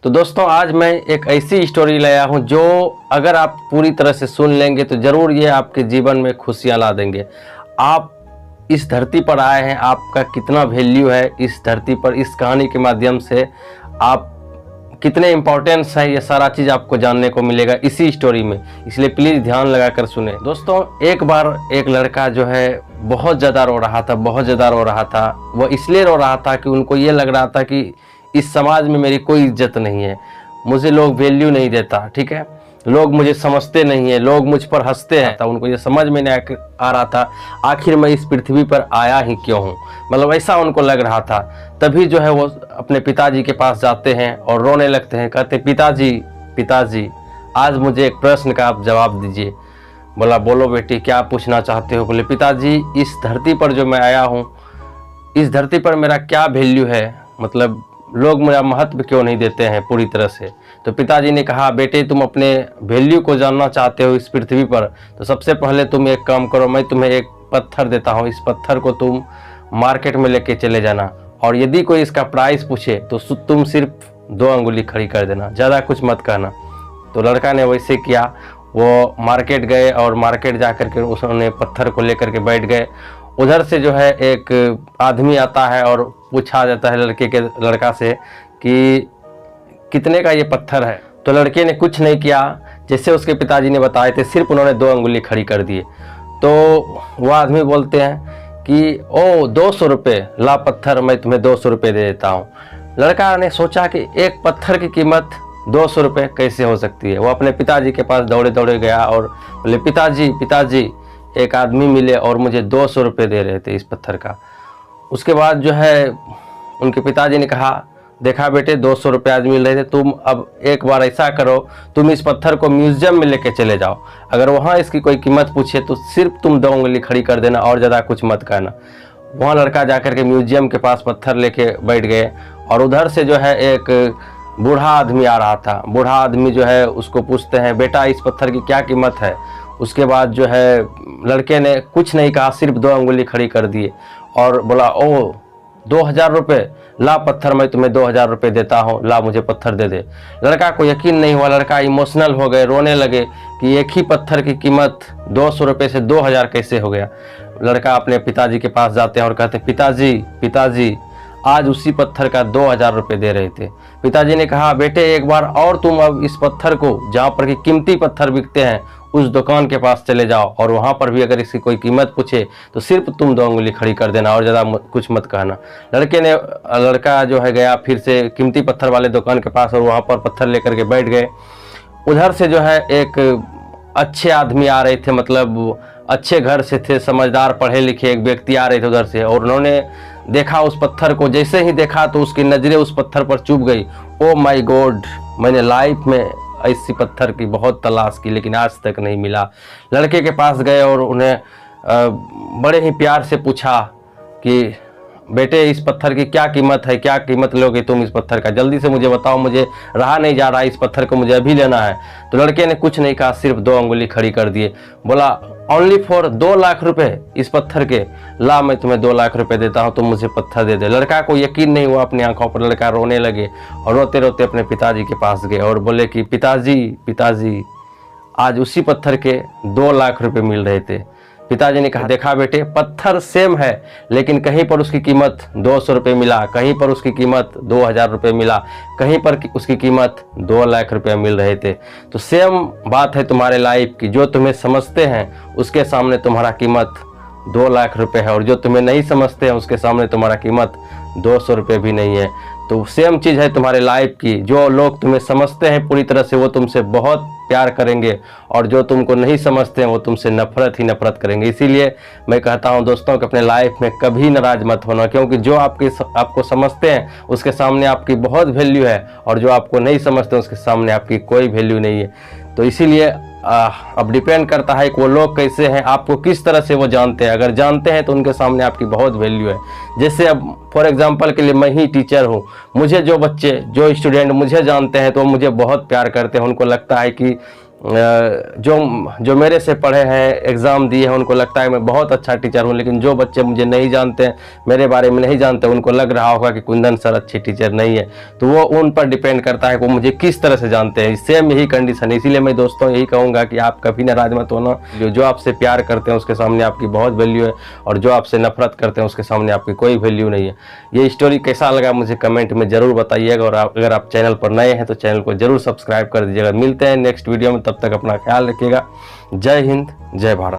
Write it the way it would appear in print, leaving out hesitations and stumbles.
तो दोस्तों आज मैं एक ऐसी स्टोरी लाया हूं जो अगर आप पूरी तरह से सुन लेंगे तो ज़रूर ये आपके जीवन में खुशियां ला देंगे। आप इस धरती पर आए हैं, आपका कितना वैल्यू है इस धरती पर, इस कहानी के माध्यम से आप कितने इम्पोर्टेंस है, ये सारा चीज़ आपको जानने को मिलेगा इसी स्टोरी में। इसलिए प्लीज़ ध्यान लगा कर सुने। दोस्तों एक बार एक लड़का जो है बहुत ज़्यादा रो रहा था, बहुत ज़्यादा रो रहा था। वो इसलिए रो रहा था कि उनको ये लग रहा था कि इस समाज में मेरी कोई इज्जत नहीं है, मुझे लोग वैल्यू नहीं देता, ठीक है, लोग मुझे समझते नहीं है, लोग मुझ पर हंसते हैं। उनको ये समझ में नहीं आ रहा था आखिर मैं इस पृथ्वी पर आया ही क्यों हूँ, मतलब ऐसा उनको लग रहा था। तभी जो है वो अपने पिताजी के पास जाते हैं और रोने लगते हैं, कहते पिताजी पिताजी आज मुझे एक प्रश्न का आप जवाब दीजिए। बोला बोलो बेटी क्या पूछना चाहते हो। बोले पिताजी इस धरती पर जो मैं आया हूँ, इस धरती पर मेरा क्या वैल्यू है, मतलब लोग मेरा महत्व क्यों नहीं देते हैं पूरी तरह से। तो पिताजी ने कहा बेटे तुम अपने वैल्यू को जानना चाहते हो इस पृथ्वी पर, तो सबसे पहले तुम एक काम करो, मैं तुम्हें एक पत्थर देता हूँ, इस पत्थर को तुम मार्केट में लेके चले जाना और यदि कोई इसका प्राइस पूछे तो तुम सिर्फ 2 अंगुली खड़ी कर देना, ज़्यादा कुछ मत कहना। तो लड़का ने वैसे किया, वो मार्केट गए और मार्केट जा कर के उसने पत्थर को लेकर के बैठ गए। उधर से जो है एक आदमी आता है और पूछा जाता है लड़का से कि कितने का ये पत्थर है। तो लड़के ने कुछ नहीं किया, जैसे उसके पिताजी ने बताए थे, सिर्फ उन्होंने 2 अंगुली खड़ी कर दिए। तो वो आदमी बोलते हैं कि ओ 200 रुपये, ला पत्थर मैं तुम्हें 200 रुपये दे देता हूँ। लड़का ने सोचा कि एक पत्थर की कीमत 200 रुपये कैसे हो सकती है। वो अपने पिताजी के पास दौड़े दौड़े गया और बोले पिताजी पिताजी एक आदमी मिले और मुझे 200 रुपये दे रहे थे इस पत्थर का। उसके बाद जो है उनके पिताजी ने कहा देखा बेटे 200 रुपये आज मिल रहे थे, तुम अब एक बार ऐसा करो, तुम इस पत्थर को म्यूजियम में लेके चले जाओ, अगर वहाँ इसकी कोई कीमत पूछे तो सिर्फ तुम 2 उंगली खड़ी कर देना और ज़्यादा कुछ मत कहना। वहाँ लड़का जाकर के म्यूजियम के पास पत्थर लेके बैठ गए और उधर से जो है एक बूढ़ा आदमी आ रहा था। बूढ़ा आदमी जो है उसको पूछते हैं बेटा इस पत्थर की क्या कीमत है। उसके बाद जो है लड़के ने कुछ नहीं कहा, सिर्फ 2 अंगुली खड़ी कर दिए और बोला ओ 2000 रुपये, ला पत्थर मैं तुम्हें 2000 रुपये देता हूँ, ला मुझे पत्थर दे दे। लड़का को यकीन नहीं हुआ, लड़का इमोशनल हो गए, रोने लगे कि एक ही पत्थर की कीमत 200 रुपये से 2000 कैसे हो गया। लड़का अपने पिताजी के पास जाते हैं और कहते पिताजी पिताजी आज उसी पत्थर का 2000 रुपये दे रहे थे। पिताजी ने कहा बेटे एक बार और तुम अब इस पत्थर को, जहाँ पर कि कीमती पत्थर बिकते हैं, उस दुकान के पास चले जाओ और वहाँ पर भी अगर इसकी कोई कीमत पूछे तो सिर्फ तुम 2 उंगली खड़ी कर देना और ज़्यादा कुछ मत कहना। लड़का जो है गया फिर से कीमती पत्थर वाले दुकान के पास और वहाँ पर पत्थर लेकर के बैठ गए। उधर से जो है एक अच्छे आदमी आ रहे थे, मतलब अच्छे घर से थे, समझदार पढ़े लिखे एक व्यक्ति आ रहे थे उधर से, और उन्होंने देखा उस पत्थर को। जैसे ही देखा तो उसकी नज़रें उस पत्थर पर चुभ गई। ओ माय गॉड, मैंने लाइफ में ऐसी पत्थर की बहुत तलाश की लेकिन आज तक नहीं मिला। लड़के के पास गए और उन्हें बड़े ही प्यार से पूछा कि बेटे इस पत्थर की क्या कीमत है, क्या कीमत लोगे तुम इस पत्थर का, जल्दी से मुझे बताओ, मुझे रहा नहीं जा रहा, इस पत्थर को मुझे अभी लेना है। तो लड़के ने कुछ नहीं कहा, सिर्फ 2 अंगुली खड़ी कर दिए। बोला ओनली फॉर 2 लाख रुपए इस पत्थर के, ला मैं तुम्हें 2 लाख रुपए देता हूँ, तुम मुझे पत्थर दे दे। लड़का को यकीन नहीं हुआ अपनी आंखों पर, लड़का रोने लगे और रोते रोते अपने पिताजी के पास गए और बोले कि पिताजी पिताजी आज उसी पत्थर के 2 लाख रुपए मिल रहे थे। पिताजी ने कहा देखा बेटे पत्थर सेम है लेकिन कहीं पर उसकी कीमत 200 रुपये मिला, कहीं पर उसकी कीमत 2000 रुपये मिला, कहीं पर उसकी कीमत 2 लाख रुपये मिल रहे थे। तो सेम बात है तुम्हारे लाइफ की, जो तुम्हें समझते हैं उसके सामने तुम्हारा कीमत 2 लाख रुपये है और जो तुम्हें नहीं समझते हैं उसके सामने तुम्हारा कीमत 200 रुपये भी नहीं है। तो सेम चीज़ है तुम्हारे लाइफ की, जो लोग तुम्हें समझते हैं पूरी तरह से वो तुमसे बहुत प्यार करेंगे और जो तुमको नहीं समझते हैं वो तुमसे नफरत ही नफरत करेंगे। इसीलिए मैं कहता हूं दोस्तों कि अपने लाइफ में कभी नाराज़ मत होना, क्योंकि जो आपको समझते हैं उसके सामने आपकी बहुत वैल्यू है और जो आपको नहीं समझते उसके सामने आपकी कोई वैल्यू नहीं है। तो इसीलिए अब डिपेंड करता है कि वो लोग कैसे हैं, आपको किस तरह से वो जानते हैं। अगर जानते हैं तो उनके सामने आपकी बहुत वैल्यू है। जैसे अब फॉर एग्जांपल के लिए मैं ही टीचर हूँ, मुझे जो बच्चे जो स्टूडेंट मुझे जानते हैं तो मुझे बहुत प्यार करते हैं, उनको लगता है कि जो मेरे से पढ़े हैं, एग्ज़ाम दिए हैं, उनको लगता है मैं बहुत अच्छा टीचर हूं, लेकिन जो बच्चे मुझे नहीं जानते हैं, मेरे बारे में नहीं जानते, उनको लग रहा होगा कि कुंदन सर अच्छे टीचर नहीं है। तो वो उन पर डिपेंड करता है कि वो मुझे किस तरह से जानते हैं। सेम यही कंडीशन है। इसीलिए मैं दोस्तों यही कहूँगा कि आप कभी नाराज मत होना। जो आपसे प्यार करते हैं उसके सामने आपकी बहुत वैल्यू है, और जो आपसे नफरत करते हैं उसके सामने आपकी कोई वैल्यू नहीं है। ये स्टोरी कैसा लगा मुझे कमेंट में ज़रूर बताइएगा, और अगर आप चैनल पर नए हैं तो चैनल को जरूर सब्सक्राइब कर दीजिएगा। मिलते हैं नेक्स्ट वीडियो में, तब तक अपना ख्याल रखिएगा। जय हिंद, जय भारत।